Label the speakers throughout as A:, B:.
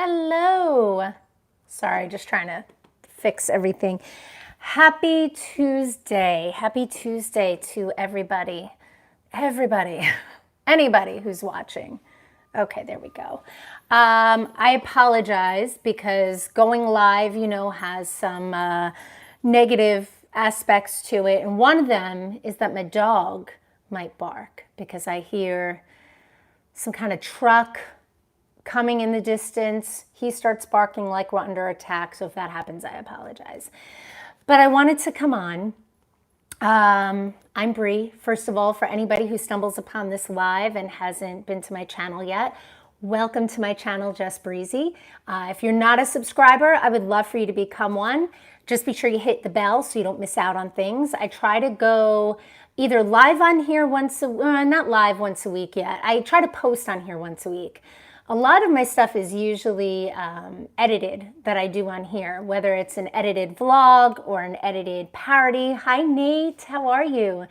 A: Hello. Sorry, just trying to fix everything. Happy Tuesday. Happy Tuesday to everybody. Everybody. Anybody who's watching. Okay, there we go. I apologize because going live, has some negative aspects to it. And one of them is that my dog might bark because I hear some kind of truck coming in the distance. He starts barking like we're under attack. So if that happens, I apologize. But I wanted to come on. I'm Bree. First of all, for anybody who stumbles upon this live and hasn't been to my channel yet, welcome to my channel, Just Breizy. If you're not a subscriber, I would love for you to become one. Just be sure you hit the bell so you don't miss out on things. I try to go either live on here not live once a week yet. I try to post on here once a week. A lot of my stuff is usually edited that I do on here, whether it's an edited vlog or an edited parody. Hi, Nate. How are you?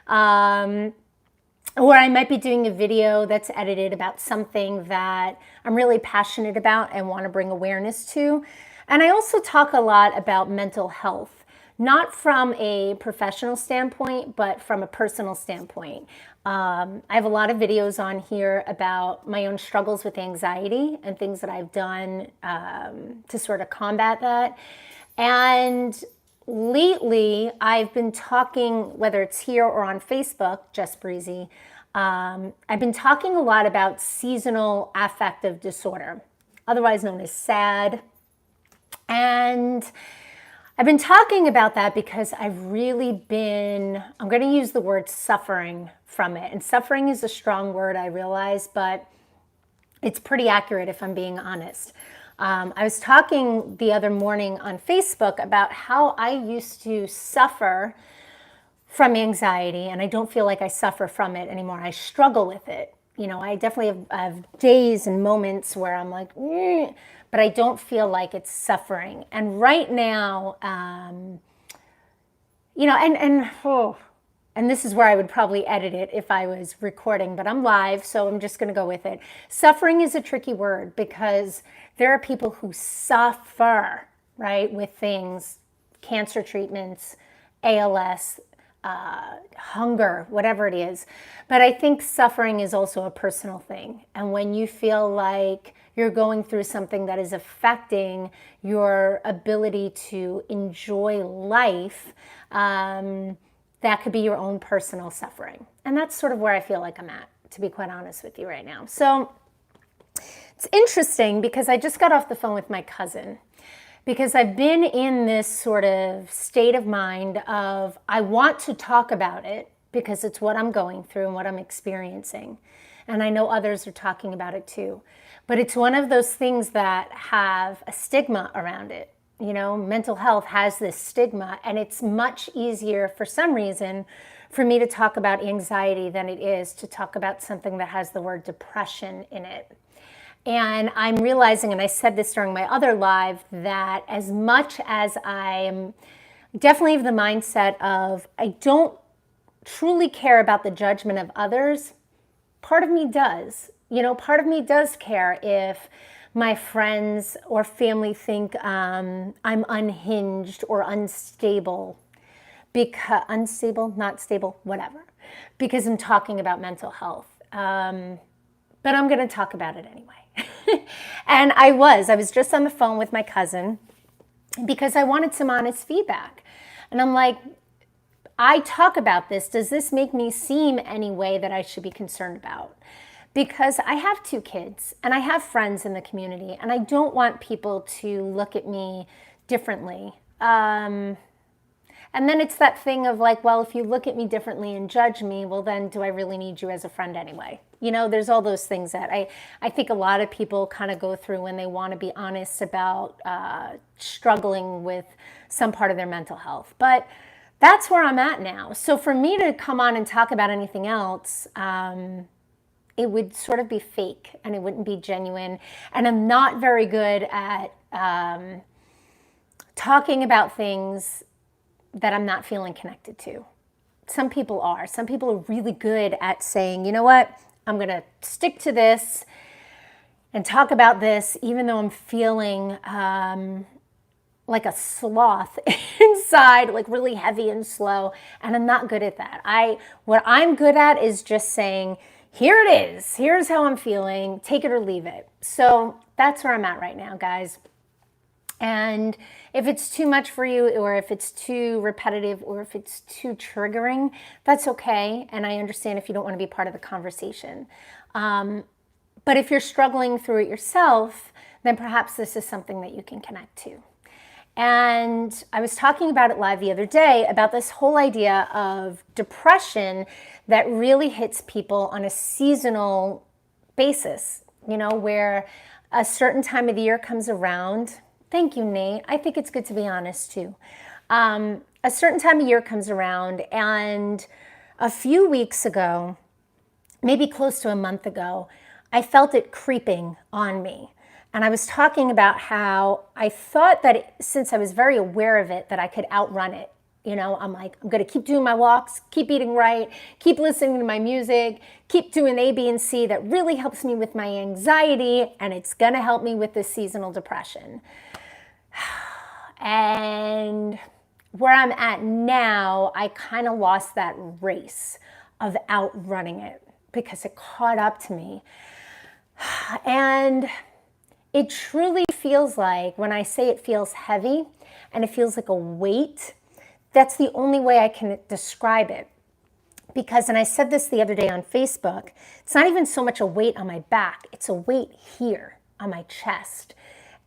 A: Or I might be doing a video that's edited about something that I'm really passionate about and want to bring awareness to. And I also talk a lot about mental health, not from a professional standpoint, but from a personal standpoint. I have a lot of videos on here about my own struggles with anxiety and things that I've done to sort of combat that. And lately, I've been talking, whether it's here or on Facebook, Just Breizy, I've been talking a lot about seasonal affective disorder, otherwise known as SAD. And I've been talking about that because I've really been, I'm going to use the word suffering from it. And suffering is a strong word, I realize, but it's pretty accurate if I'm being honest. I was talking the other morning on Facebook about how I used to suffer from anxiety, and I don't feel like I suffer from it anymore. I struggle with it. I definitely have days and moments where I'm like, but I don't feel like it's suffering. And right now, and this is where I would probably edit it if I was recording, but I'm live, so I'm just going to go with it. Suffering is a tricky word because there are people who suffer, right, with things, cancer treatments, ALS, hunger, whatever it is. But I think suffering is also a personal thing. And when you feel like you're going through something that is affecting your ability to enjoy life, that could be your own personal suffering. And that's sort of where I feel like I'm at, to be quite honest with you right now. So it's interesting because I just got off the phone with my cousin, because I've been in this sort of state of mind of I want to talk about it because it's what I'm going through and what I'm experiencing. And I know others are talking about it too. But it's one of those things that have a stigma around it. Mental health has this stigma, and it's much easier for some reason for me to talk about anxiety than it is to talk about something that has the word depression in it. And I'm realizing, and I said this during my other live, that as much as I'm definitely of the mindset of I don't truly care about the judgment of others, part of me does. Part of me does care if my friends or family think I'm unhinged or unstable, not stable, whatever, because I'm talking about mental health. But I'm going to talk about it anyway. And I was just on the phone with my cousin because I wanted some honest feedback. And I'm like, I talk about this. Does this make me seem any way that I should be concerned about? Because I have 2 kids and I have friends in the community, and I don't want people to look at me differently. And then it's that thing of like, well, if you look at me differently and judge me, well, then do I really need you as a friend anyway? There's all those things that I think a lot of people kind of go through when they want to be honest about struggling with some part of their mental health. But that's where I'm at now. So for me to come on and talk about anything else, it would sort of be fake and it wouldn't be genuine. And I'm not very good at talking about things that I'm not feeling connected to. Some people are. Some people are really good at saying, you know what, I'm going to stick to this. and talk about this, even though I'm feeling like a sloth inside, like really heavy and slow, and I'm not good at that. What I'm good at is just saying, here it is, here's how I'm feeling, take it or leave it. So that's where I'm at right now, guys. And if it's too much for you, or if it's too repetitive, or if it's too triggering, that's okay. And I understand if you don't want to be part of the conversation. But if you're struggling through it yourself, then perhaps this is something that you can connect to. And I was talking about it live the other day about this whole idea of depression that really hits people on a seasonal basis, where a certain time of the year comes around. Thank you, Nate. I think it's good to be honest too. A certain time of year comes around, and a few weeks ago, maybe close to a month ago, I felt it creeping on me. And I was talking about how I thought that since I was very aware of it, that I could outrun it. I'm like, I'm going to keep doing my walks, keep eating right, keep listening to my music, keep doing A, B, and C. That really helps me with my anxiety, and it's going to help me with this seasonal depression. And where I'm at now, I kind of lost that race of outrunning it because it caught up to me. And it truly feels like, when I say it feels heavy and it feels like a weight, that's the only way I can describe it. Because, and I said this the other day on Facebook, it's not even so much a weight on my back, it's a weight here on my chest.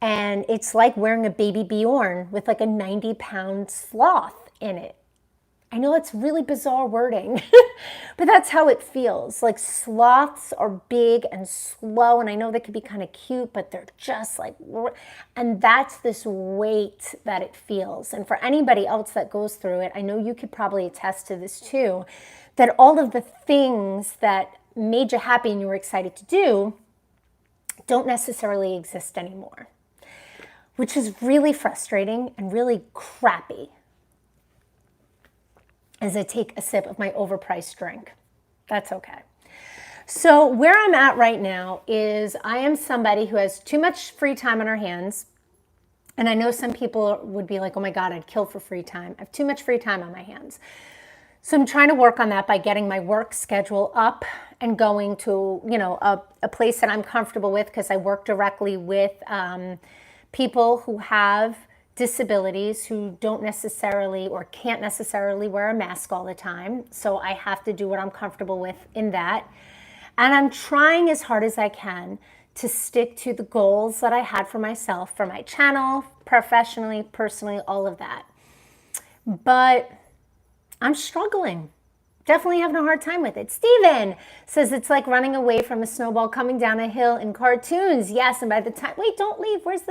A: And it's like wearing a baby Bjorn with like a 90-pound sloth in it. I know it's really bizarre wording, but that's how it feels. Like, sloths are big and slow, and I know they could be kind of cute, but they're just like, and that's this weight that it feels. And for anybody else that goes through it, I know you could probably attest to this too, that all of the things that made you happy and you were excited to do don't necessarily exist anymore, which is really frustrating and really crappy. As I take a sip of my overpriced drink. That's okay. So where I'm at right now is I am somebody who has too much free time on her hands. And I know some people would be like, oh my God, I'd kill for free time. I have too much free time on my hands. So I'm trying to work on that by getting my work schedule up and going to, a place that I'm comfortable with, because I work directly with people who have disabilities, who don't necessarily or can't necessarily wear a mask all the time. So I have to do what I'm comfortable with in that. And I'm trying as hard as I can to stick to the goals that I had for myself, for my channel, professionally, personally, all of that. But I'm struggling. Definitely having a hard time with it. Steven says it's like running away from a snowball coming down a hill in cartoons. Yes, and by the time, wait, don't leave. Where's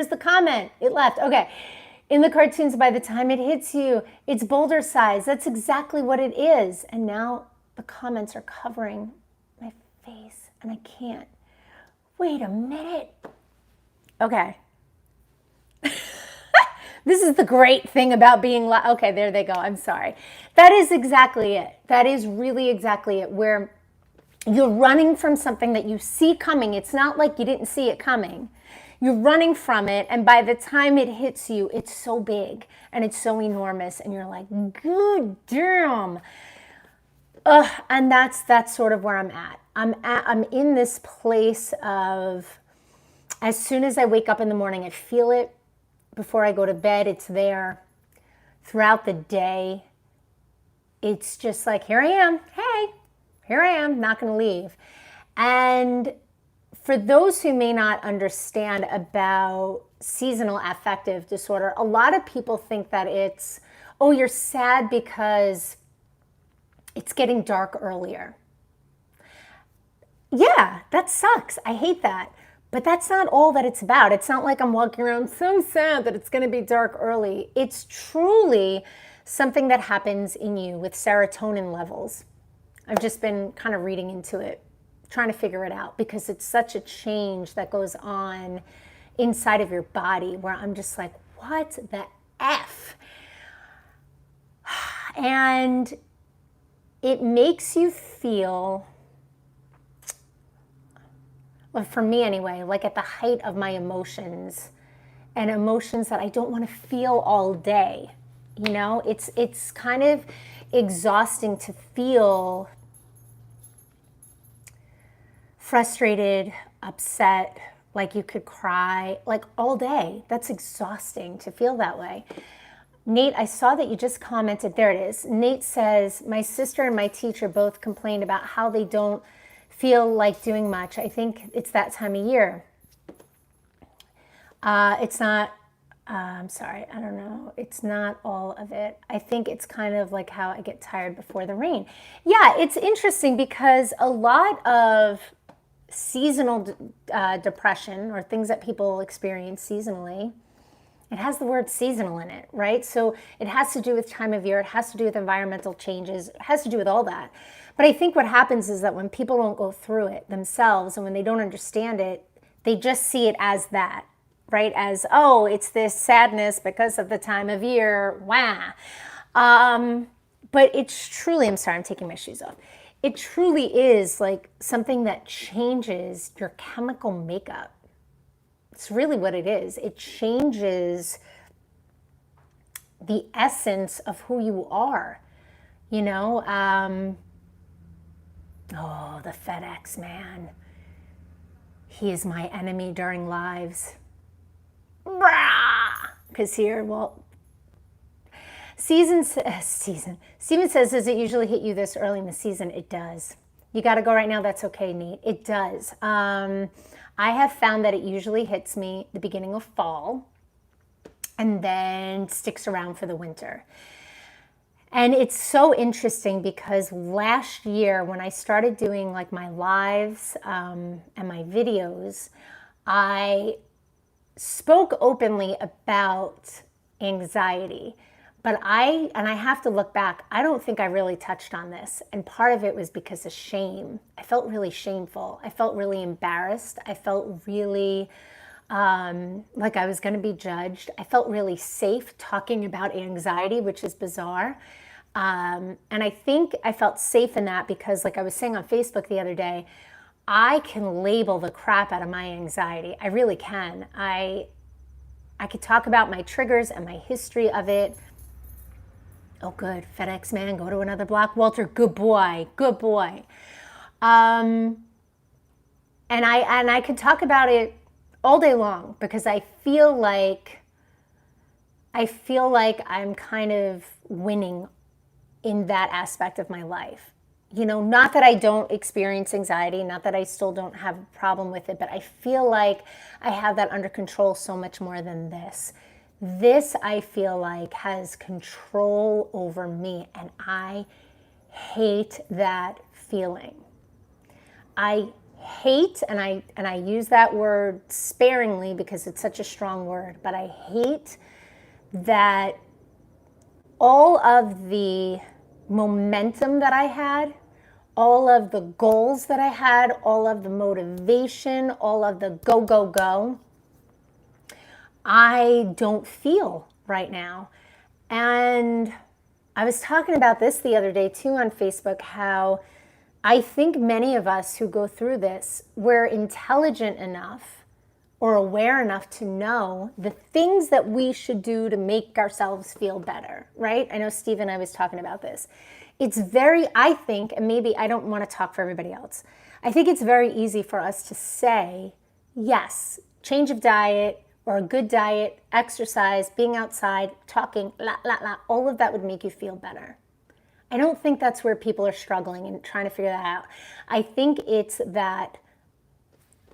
A: the comment? It left. Okay. In the cartoons, by the time it hits you, it's boulder size. That's exactly what it is. And now the comments are covering my face and I can't. Wait a minute. Okay. This is the great thing about being live. Okay, there they go. I'm sorry. That is exactly it. That is really exactly it, where you're running from something that you see coming. It's not like you didn't see it coming. You're running from it, and by the time it hits you, it's so big and it's so enormous, and you're like, good damn. And that's sort of where I'm at. I'm in this place of, as soon as I wake up in the morning, I feel it. Before I go to bed, it's there. Throughout the day, it's just like, here I am. Hey, here I am, not going to leave. And for those who may not understand about seasonal affective disorder, a lot of people think that it's, oh, you're sad because it's getting dark earlier. Yeah, that sucks. I hate that. But that's not all that it's about. It's not like I'm walking around so sad that it's going to be dark early. It's truly something that happens in you with serotonin levels. I've just been kind of reading into it, trying to figure it out, because it's such a change that goes on inside of your body, where I'm just like, what the F? And it makes you feel well, for me anyway, like at the height of my emotions and emotions that I don't want to feel all day. You know, it's kind of exhausting to feel frustrated, upset, like you could cry, like all day. That's exhausting to feel that way. Nate, I saw that you just commented. There it is. Nate says, my sister and my teacher both complained about how they don't feel like doing much. I think it's that time of year. It's not, I'm sorry, I don't know. It's not all of it. I think it's kind of like how I get tired before the rain. Yeah, it's interesting because a lot of seasonal depression, or things that people experience seasonally, it has the word seasonal in it, right? So it has to do with time of year. It has to do with environmental changes. It has to do with all that. But I think what happens is that when people don't go through it themselves and when they don't understand it, they just see it as that, right? As, oh, it's this sadness because of the time of year. Wah. But it's truly, I'm sorry, I'm taking my shoes off. It truly is like something that changes your chemical makeup. It's really what it is. It changes the essence of who you are, you know? Oh, the FedEx man. He is my enemy during lives. Because here, well, Steven says, does it usually hit you this early in the season? It does. You got to go right now. That's okay, Nate. It does. I have found that it usually hits me the beginning of fall and then sticks around for the winter. And it's so interesting because last year when I started doing like my lives and my videos, I spoke openly about anxiety. But I have to look back, I don't think I really touched on this. And part of it was because of shame. I felt really shameful. I felt really embarrassed. I felt really like I was going to be judged. I felt really safe talking about anxiety, which is bizarre. And I think I felt safe in that because, like I was saying on Facebook the other day, I can label the crap out of my anxiety. I really can. I could talk about my triggers and my history of it. Oh, good. FedEx man, go to another block. Walter, good boy. Good boy. And I could talk about it all day long because I feel like I'm kind of winning in that aspect of my life. You know, not that I don't experience anxiety, not that I still don't have a problem with it, but I feel like I have that under control so much more than this. This, I feel like, has control over me, and I hate that feeling. I hate, and I use that word sparingly because it's such a strong word, but I hate that all of the momentum that I had, all of the goals that I had, all of the motivation, all of the go, go, go, I don't feel right now. And I was talking about this the other day too on Facebook, how I think many of us who go through this, we're intelligent enough or aware enough to know the things that we should do to make ourselves feel better, right? I know Steve and I was talking about this. It's very, I think, and maybe I don't want to talk for everybody else, I think it's very easy for us to say, yes, change of diet, or a good diet, exercise, being outside, talking, all of that would make you feel better. I don't think that's where people are struggling and trying to figure that out. I think it's that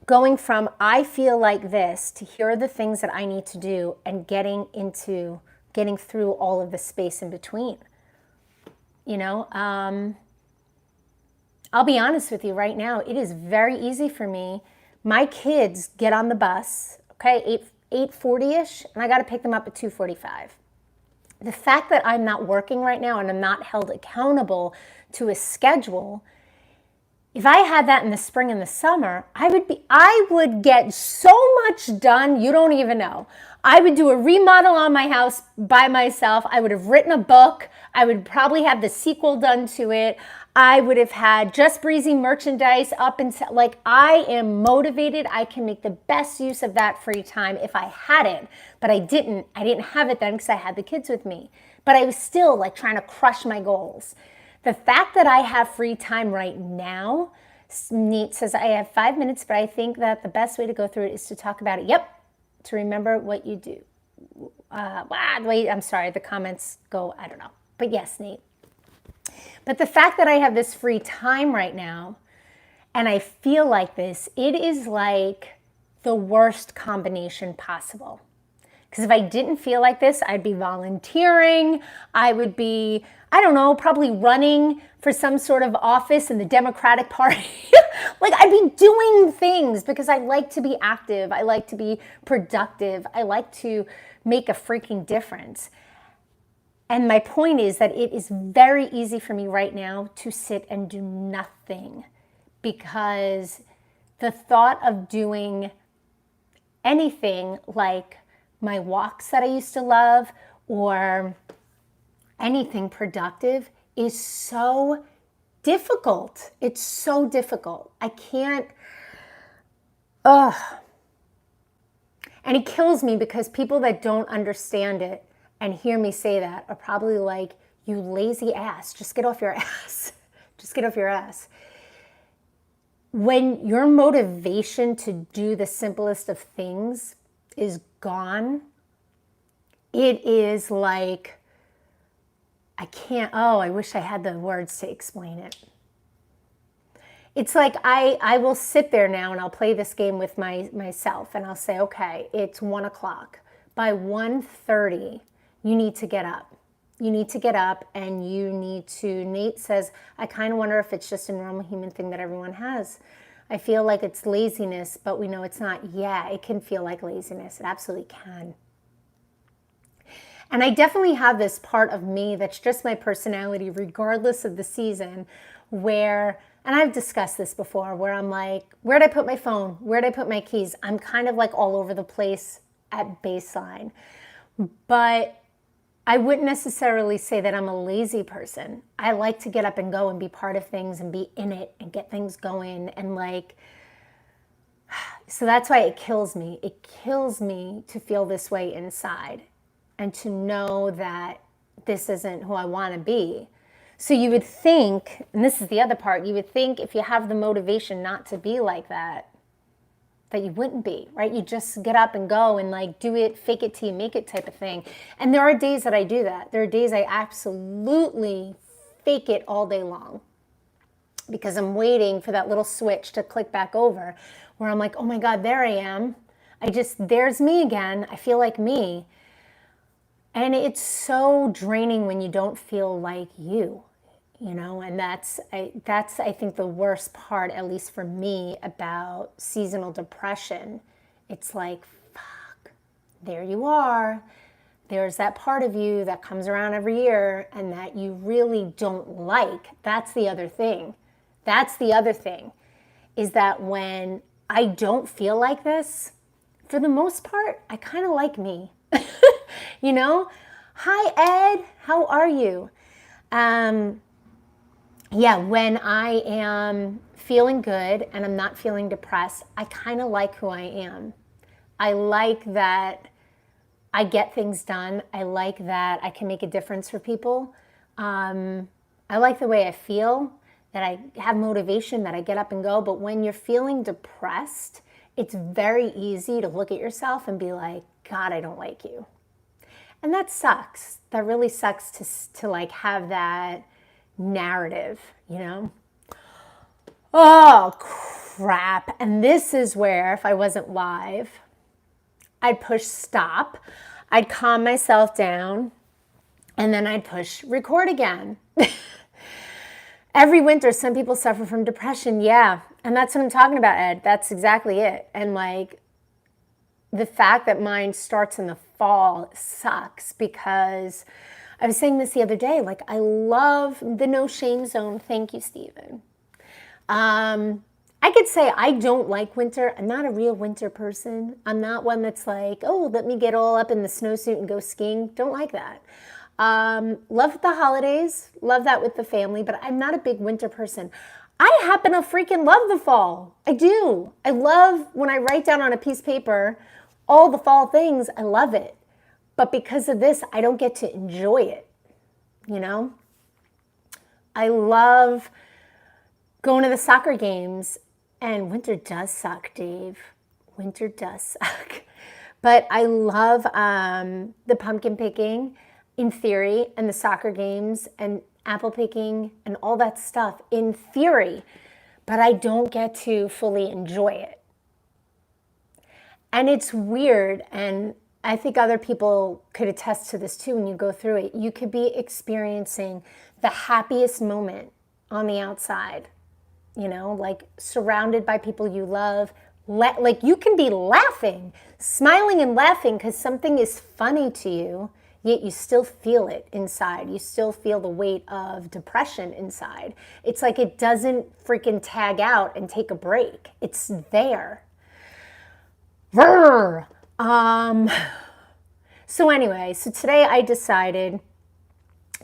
A: going from I feel like this to here are the things that I need to do and getting through all of the space in between. You know, I'll be honest with you right now, it is very easy for me. My kids get on the bus, okay, 8:40ish, and I got to pick them up at 2:45. The fact that I'm not working right now and I'm not held accountable to a schedule, if I had that in the spring and the summer, I would get so much done, you don't even know. I would do a remodel on my house by myself. I would have written a book. I would probably have the sequel done to it. I would have had just Breizy merchandise up and like I am motivated. I can make the best use of that free time if I had it, but I didn't. I didn't have it then because I had the kids with me. But I was still like trying to crush my goals. The fact that I have free time right now, Nate says I have 5 minutes, but I think that the best way to go through it is to talk about it. Yep, to remember what you do. Wait, I'm sorry. The comments go, I don't know. But yes, Nate. But the fact that I have this free time right now and I feel like this, it is like the worst combination possible. Because if I didn't feel like this, I'd be volunteering. I would be, I don't know, probably running for some sort of office in the Democratic Party. Like I'd be doing things because I like to be active. I like to be productive. I like to make a freaking difference. And my point is that it is very easy for me right now to sit and do nothing because the thought of doing anything like my walks that I used to love or anything productive is so difficult. It's so difficult. I can't, and it kills me because people that don't understand it and hear me say that are probably like, you lazy ass, just get off your ass. Just get off your ass. When your motivation to do the simplest of things is gone, it is like, I wish I had the words to explain it. It's like I will sit there now and I'll play this game with myself and I'll say, okay, it's 1 o'clock. By 1:30, you need to get up. You need to get up and you need to, Nate says, I kind of wonder if it's just a normal human thing that everyone has. I feel like it's laziness, but we know it's not. Yeah, it can feel like laziness. It absolutely can. And I definitely have this part of me that's just my personality, regardless of the season, where, and I've discussed this before, where I'm like, where'd I put my phone? Where'd I put my keys? I'm kind of like all over the place at baseline. But I wouldn't necessarily say that I'm a lazy person. I like to get up and go and be part of things and be in it and get things going and like, so that's why it kills me. It kills me to feel this way inside and to know that this isn't who I want to be. So you would think, and this is the other part, you would think if you have the motivation not to be like that, that you wouldn't be, right? You just get up and go and like do it, fake it till you make it type of thing. And there are days that I do that. There are days I absolutely fake it all day long because I'm waiting for that little switch to click back over where I'm like, oh my God, there I am. There's me again. I feel like me. And it's so draining when you don't feel like you. And that's I think the worst part, at least for me, about seasonal depression. It's like, fuck, there you are. There's that part of you that comes around every year and that you really don't like. That's the other thing. That's the other thing, is that when I don't feel like this, for the most part, I kind of like me. Hi, Ed, how are you? Yeah, when I am feeling good and I'm not feeling depressed, I kind of like who I am. I like that I get things done. I like that I can make a difference for people. I like the way I feel, that I have motivation, that I get up and go. But when you're feeling depressed, it's very easy to look at yourself and be like, God, I don't like you. And that sucks. That really sucks to like have that narrative, Oh, crap. And this is where, if I wasn't live, I'd push stop, I'd calm myself down, and then I'd push record again. Every winter, some people suffer from depression. Yeah. And that's what I'm talking about, Ed. That's exactly it. And like, the fact that mine starts in the fall sucks because I was saying this the other day, like I love the no shame zone. Thank you, Stephen. I could say I don't like winter. I'm not a real winter person. I'm not one that's like, oh, let me get all up in the snowsuit and go skiing. Don't like that. Love the holidays, love that with the family, but I'm not a big winter person. I happen to freaking love the fall. I do. I love when I write down on a piece of paper all the fall things. I love it. But because of this, I don't get to enjoy it, you know? I love going to the soccer games, and winter does suck, Dave. Winter does suck. But I love the pumpkin picking in theory, and the soccer games and apple picking and all that stuff in theory, but I don't get to fully enjoy it. And it's weird, and I think other people could attest to this too when you go through it. You could be experiencing the happiest moment on the outside, you know, like surrounded by people you love. Like you can be laughing, smiling and laughing because something is funny to you, yet you still feel it inside. You still feel the weight of depression inside. It's like it doesn't freaking tag out and take a break. It's there. So anyway, so today I decided,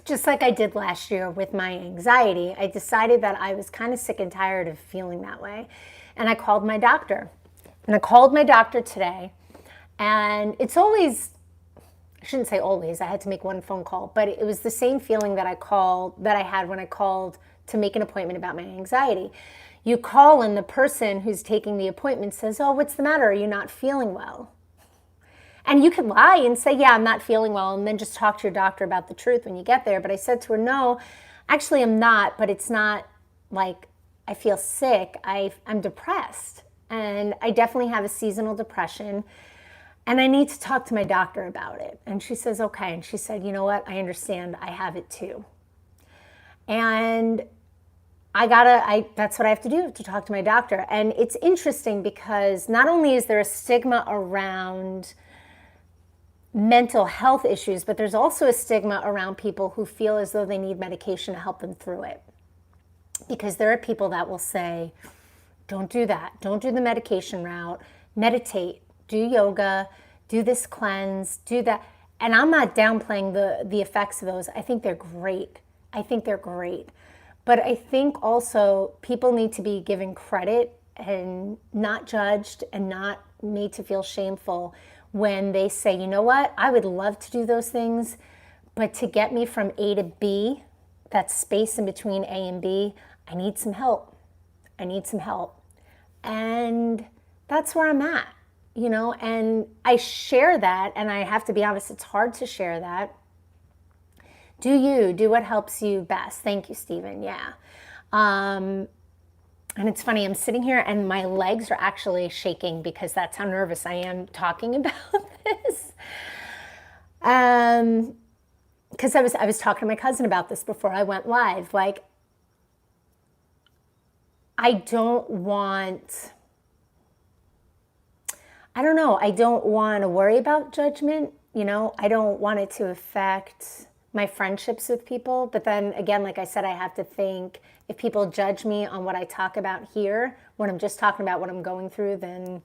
A: just like I did last year with my anxiety, I decided that I was kind of sick and tired of feeling that way. And I called my doctor. And I called my doctor today. And it's always, I shouldn't say always, I had to make one phone call, but it was the same feeling that I had when I called to make an appointment about my anxiety. You call and the person who's taking the appointment says, "Oh, what's the matter? Are you not feeling well?" And you could lie and say, "Yeah, I'm not feeling well," and then just talk to your doctor about the truth when you get there. But I said to her, "No, actually I'm not, but it's not like I feel sick. I'm depressed, and I definitely have a seasonal depression, and I need to talk to my doctor about it." And she says, "Okay." And she said, "You know what? I understand. I have it too." And that's what I have to do, to talk to my doctor. And it's interesting because not only is there a stigma around mental health issues, but there's also a stigma around people who feel as though they need medication to help them through it. Because there are people that will say, "Don't do that. Don't do the medication route. Meditate, do yoga, do this cleanse, do that." And I'm not downplaying the effects of those. I think they're great. But I think also people need to be given credit and not judged and not made to feel shameful when they say, "You know what? I would love to do those things, but to get me from A to B, that space in between A and B, I need some help. And that's where I'm at, you know, and I share that, and I have to be honest, it's hard to share that. Do what helps you best. Thank you, Stephen. Yeah. And it's funny, I'm sitting here and my legs are actually shaking because that's how nervous I am talking about this. Because I was talking to my cousin about this before I went live. Like, I don't want to worry about judgment. You know, I don't want it to affect my friendships with people. But then again, like I said, I have to think, if people judge me on what I talk about here, when I'm just talking about what I'm going through, then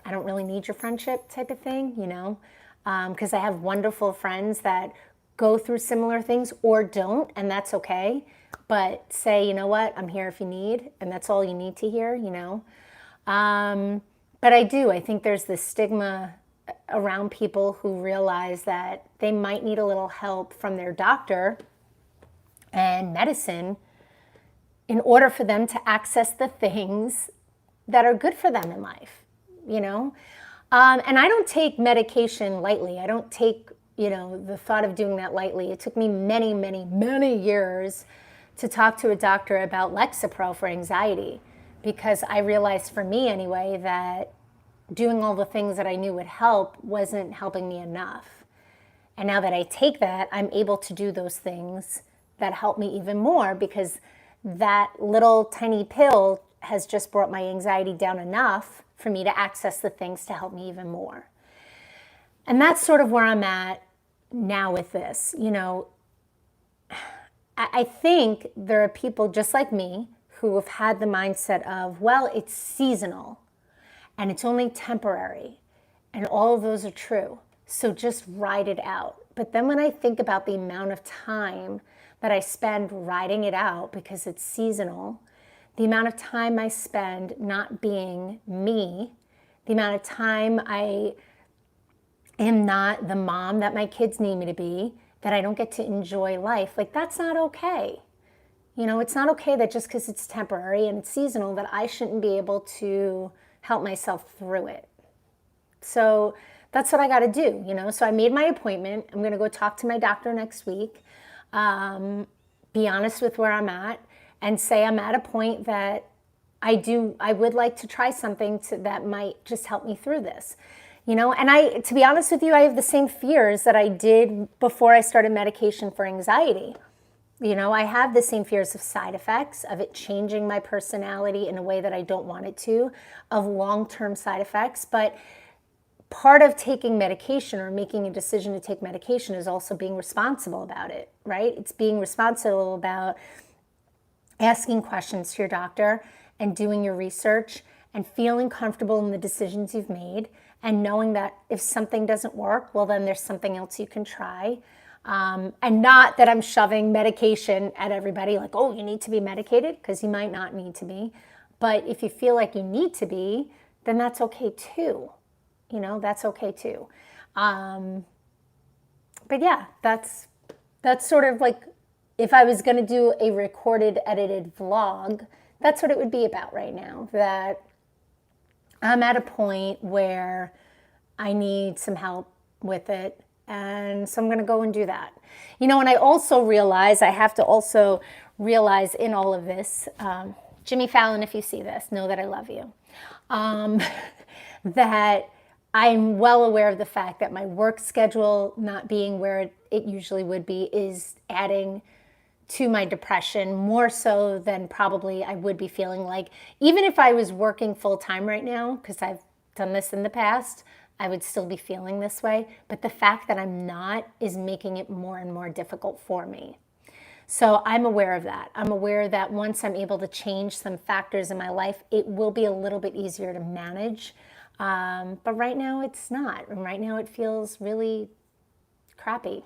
A: I don't really need your friendship, type of thing, you know? Because I have wonderful friends that go through similar things or don't, and that's okay. But say, "You know what, I'm here if you need," and that's all you need to hear, you know? But I think there's this stigma around people who realize that they might need a little help from their doctor and medicine in order for them to access the things that are good for them in life, you know? And I don't take medication lightly. I don't take, you know, the thought of doing that lightly. It took me many, many, many years to talk to a doctor about Lexapro for anxiety, because I realized, for me anyway, that doing all the things that I knew would help wasn't helping me enough. And now that I take that, I'm able to do those things that help me even more, because that little tiny pill has just brought my anxiety down enough for me to access the things to help me even more. And that's sort of where I'm at now with this. You know, I think there are people just like me who have had the mindset of, well, it's seasonal and it's only temporary, and all of those are true. So just ride it out. But then when I think about the amount of time that I spend riding it out because it's seasonal, the amount of time I spend not being me, the amount of time I am not the mom that my kids need me to be, that I don't get to enjoy life, like that's not okay. It's not okay that just because it's temporary and it's seasonal that I shouldn't be able to help myself through it. So that's what I got to do, So I made my appointment. I'm going to go talk to my doctor next week, be honest with where I'm at, and say I'm at a point that I would like to try something that might just help me through this. And to be honest with you, I have the same fears that I did before I started medication for anxiety. I have the same fears of side effects, of it changing my personality in a way that I don't want it to, of long-term side effects. But part of taking medication or making a decision to take medication is also being responsible about it, right? It's being responsible about asking questions to your doctor and doing your research and feeling comfortable in the decisions you've made and knowing that if something doesn't work, well, then there's something else you can try. And not that I'm shoving medication at everybody like, oh, you need to be medicated, because you might not need to be. But if you feel like you need to be, then that's okay too. That's okay too. But yeah, that's sort of like, if I was going to do a recorded, edited vlog, that's what it would be about right now. That I'm at a point where I need some help with it. And so I'm going to go and do that. And I also realize, I have to also realize in all of this, Jimmy Fallon, if you see this, know that I love you. That I'm well aware of the fact that my work schedule not being where it usually would be is adding to my depression more so than probably I would be feeling like, even if I was working full time right now, because I've done this in the past, I would still be feeling this way. But the fact that I'm not is making it more and more difficult for me. So I'm aware of that. I'm aware that once I'm able to change some factors in my life, it will be a little bit easier to manage. But right now it's not. And right now it feels really crappy,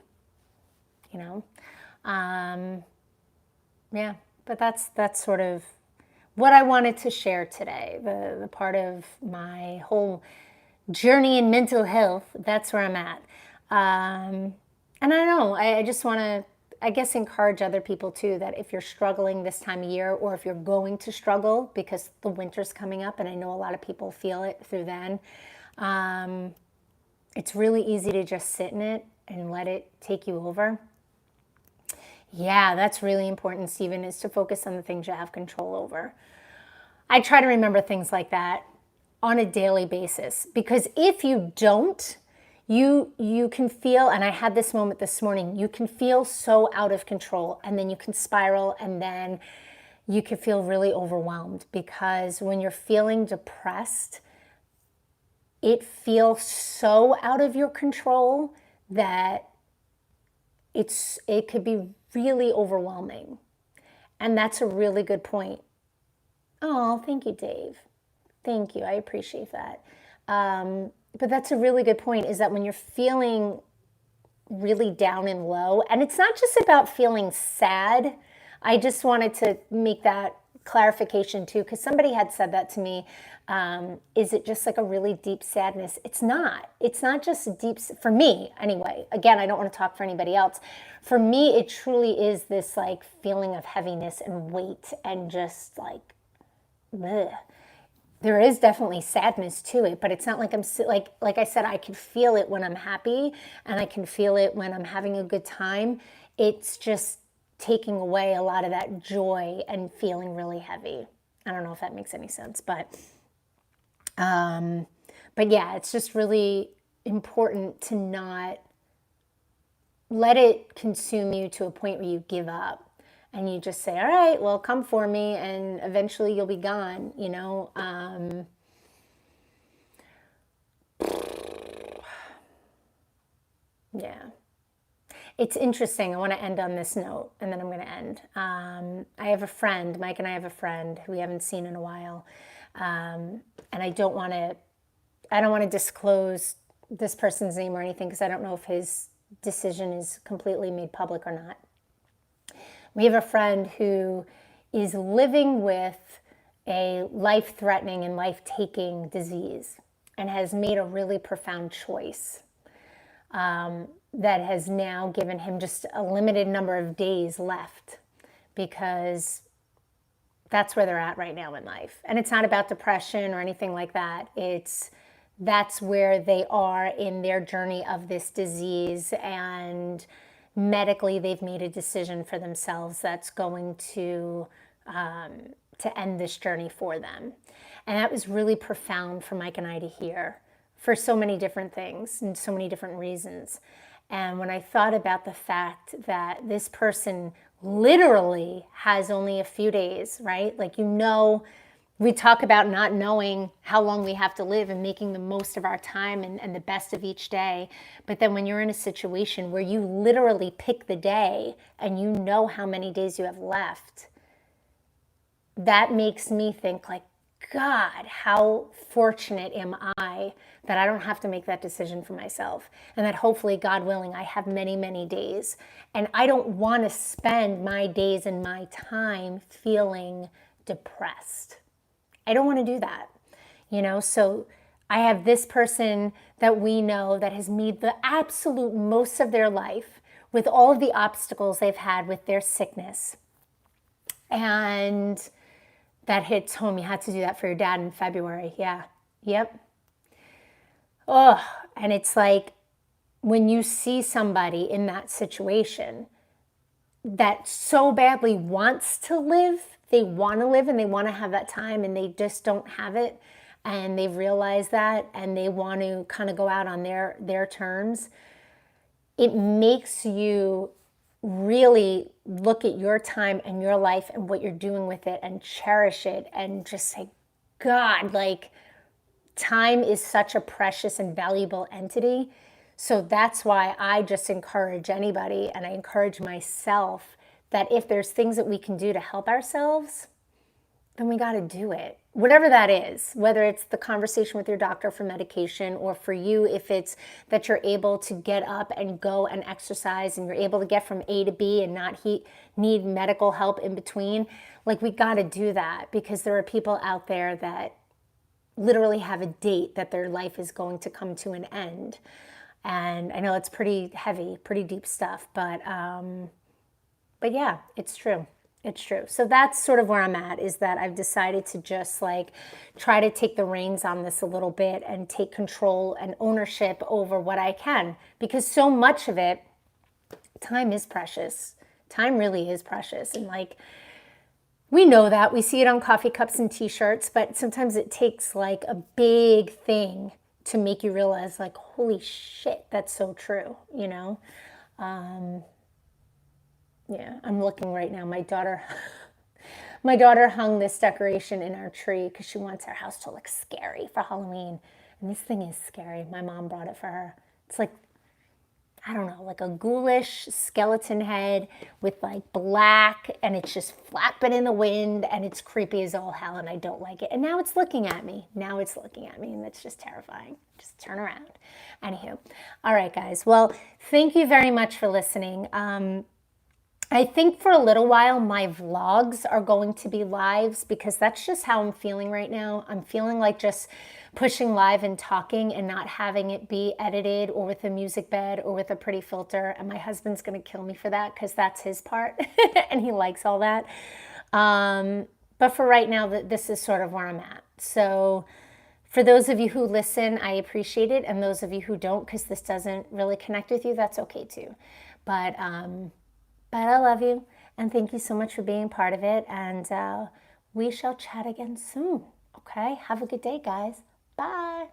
A: Yeah, but that's sort of what I wanted to share today. The part of my whole journey in mental health, that's where I'm at. And I know, I just want to, I guess, encourage other people too, that if you're struggling this time of year, or if you're going to struggle because the winter's coming up, and I know a lot of people feel it through then, it's really easy to just sit in it and let it take you over. Yeah, that's really important, Stephen, is to focus on the things you have control over. I try to remember things like that on a daily basis, because if you don't, you can feel, and I had this moment this morning, you can feel so out of control, and then you can spiral, and then you can feel really overwhelmed, because when you're feeling depressed, it feels so out of your control that it could be really overwhelming. And that's a really good point. Oh, thank you, Dave. Thank you. I appreciate that. But that's a really good point, is that when you're feeling really down and low, and it's not just about feeling sad. I just wanted to make that clarification too, because somebody had said that to me. Is it just like a really deep sadness? It's not. It's not just deep, for me anyway. Again, I don't want to talk for anybody else. For me, it truly is this like feeling of heaviness and weight and just like, bleh. There is definitely sadness to it, but it's not like I'm like I said, I can feel it when I'm happy, and I can feel it when I'm having a good time. It's just taking away a lot of that joy and feeling really heavy. I don't know if that makes any sense, but yeah, it's just really important to not let it consume you to a point where you give up. And you just say, all right, well, come for me, and eventually you'll be gone, Yeah. It's interesting. I want to end on this note, and then I'm going to end. I have a friend, Mike and I have a friend who we haven't seen in a while. And I don't want to disclose this person's name or anything, because I don't know if his decision is completely made public or not. We have a friend who is living with a life-threatening and life-taking disease and has made a really profound choice that has now given him just a limited number of days left, because that's where they're at right now in life. And it's not about depression or anything like that. That's where they are in their journey of this disease, and medically they've made a decision for themselves that's going to end this journey for them. And that was really profound for Mike and I to hear, for so many different things and so many different reasons. And when I thought about the fact that this person literally has only a few days, right? Like, we talk about not knowing how long we have to live and making the most of our time and the best of each day. But then when you're in a situation where you literally pick the day and you know how many days you have left, that makes me think, like, God, how fortunate am I that I don't have to make that decision for myself, and that hopefully, God willing, I have many, many days. And I don't want to spend my days and my time feeling depressed. I don't want to do that, so I have this person that we know that has made the absolute most of their life with all of the obstacles they've had with their sickness. And that hits home. You had to do that for your dad in February. Yeah. Yep. Oh, and it's like, when you see somebody in that situation that so badly wants to live, they want to live and they want to have that time, and they just don't have it, and they realize that, and they want to kind of go out on their terms, it makes you really look at your time and your life and what you're doing with it and cherish it, and just say, God, like, time is such a precious and valuable entity. So that's why I just encourage anybody, and I encourage myself, that if there's things that we can do to help ourselves, then we got to do it. Whatever that is, whether it's the conversation with your doctor for medication, or for you, if it's that you're able to get up and go and exercise and you're able to get from A to B and not need medical help in between, like, we got to do that, because there are people out there that literally have a date that their life is going to come to an end. And I know it's pretty heavy, pretty deep stuff, but yeah, it's true. It's true. So that's sort of where I'm at, is that I've decided to just, like, try to take the reins on this a little bit and take control and ownership over what I can, because so much of it, time is precious. Time really is precious. And, like, we know that. We see it on coffee cups and t-shirts, but sometimes it takes, like, a big thing to make you realize, like, holy shit, that's so true, Yeah, I'm looking right now. My daughter hung this decoration in our tree because she wants our house to look scary for Halloween. And this thing is scary. My mom brought it for her. It's like, I don't know, like a ghoulish skeleton head with, like, black, and it's just flapping in the wind, and it's creepy as all hell, and I don't like it. And now it's looking at me. And that's just terrifying. Just turn around. Anywho. All right, guys. Well, thank you very much for listening. I think for a little while my vlogs are going to be lives, because that's just how I'm feeling right now. I'm feeling like just pushing live and talking and not having it be edited or with a music bed or with a pretty filter. And my husband's going to kill me for that, because that's his part and he likes all that. But for right now, this is sort of where I'm at. So for those of you who listen, I appreciate it. And those of you who don't, because this doesn't really connect with you, that's okay too. But I love you, and thank you so much for being part of it, and we shall chat again soon, okay? Have a good day, guys. Bye.